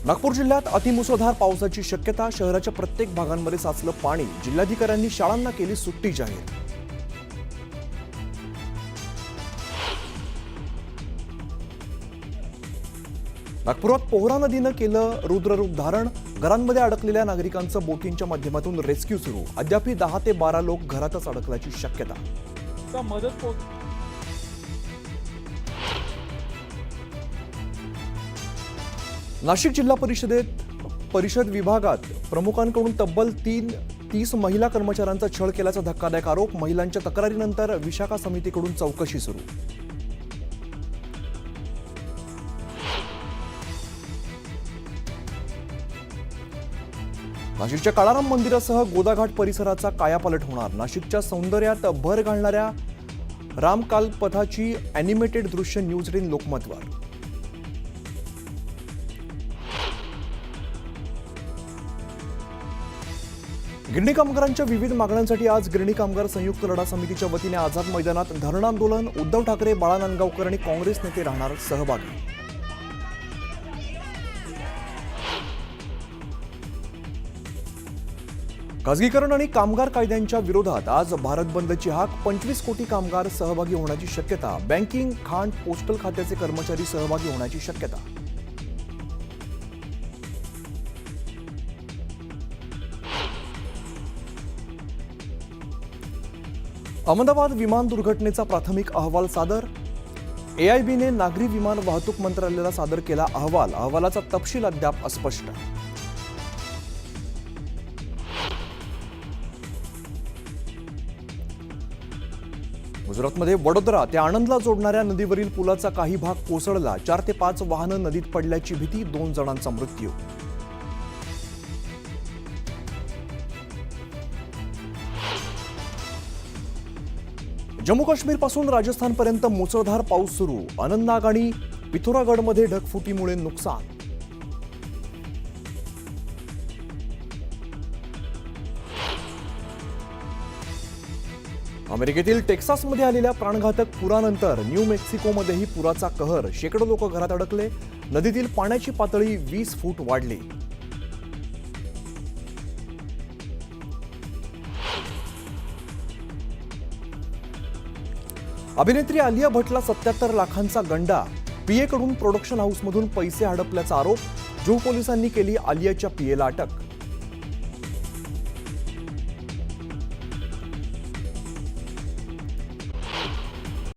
नागपूर जिल्ह्यात अतिमुसळधार पावसाची शक्यता। शहराच्या प्रत्येक भागांमध्ये साचलं पाणी। जिल्हाधिकाऱ्यांनी शाळांना केली सुट्टी जाहीर। नागपुरात पोहरा नदीनं केलं रुद्ररूप धारण। घरांमध्ये अडकलेल्या नागरिकांचं बोटींच्या माध्यमातून रेस्क्यू सुरू। अद्याप 10 ते 12 लोक घरातच अडकल्याची शक्यता। नाशिक जिल्हा परिषद विभागात प्रमुखांकडून तब्बल 30 महिला कर्मचाऱ्यांचा छळ केल्याचा धक्कादायक आरोप। महिलांच्या तक्रारीनंतर विशाखा समितीकडून चौकशी सुरू। नाशिकच्या काळाराम मंदिरासह गोदाघाट परिसराचा कायापालट होणार। नाशिकच्या सौंदर्यात भर घालणाऱ्या रामकालपथाची अॅनिमेटेड दृश्य न्यूज 18 लोकमतवर। गिरणी कामगारांच्या विविध मागण्यांसाठी आज गिरणी कामगार संयुक्त लढा समितीच्या वतीने आझाद मैदानात धरण आंदोलन। उद्धव ठाकरे, बाळा नांदगावकर आणि काँग्रेस नेते राहणार सहभागी। खासगीकरण आणि कामगार कायद्यांच्या विरोधात आज भारत बंदची हाक। 25 कोटी कामगार सहभागी होण्याची शक्यता। बँकिंग, खाण, पोस्टल खात्याचे कर्मचारी सहभागी होण्याची शक्यता। अहमदाबाद विमान दुर्घटनेचा प्राथमिक अहवाल सादर। एआयबीने नागरी विमान वाहतूक मंत्रालयाला सादर केला अहवाल। अहवालाचा तपशील अद्याप अस्पष्ट। गुजरातमध्ये वडोदरा ते आणंदला जोडणाऱ्या नदीवरील पुलाचा काही भाग कोसळला। 4 ते 5 वाहनं नदीत पडल्याची भीती। 2 जणांचा मृत्यू। जम्मू काश्मीरपासून राजस्थानपर्यंत मुसळधार पाऊस सुरू। अनंतनाग आणि पिथोरागडमध्ये ढगफुटीमुळे नुकसान। अमेरिकेतील टेक्सासमध्ये आलेल्या प्राणघातक पुरानंतर न्यू मेक्सिकोमध्येही पुराचा कहर। शेकडो लोक घरात अडकले। नदीतील पाण्याची पातळी 20 फूट वाढली। अभिनेत्री आलिया भट्टला 77 लाखांचा गंडा। पीएकडून प्रोडक्शन हाऊसमधून पैसे हडपल्याचा आरोप। जुहू पोलिसांनी केली आलियाच्या पीएला अटक।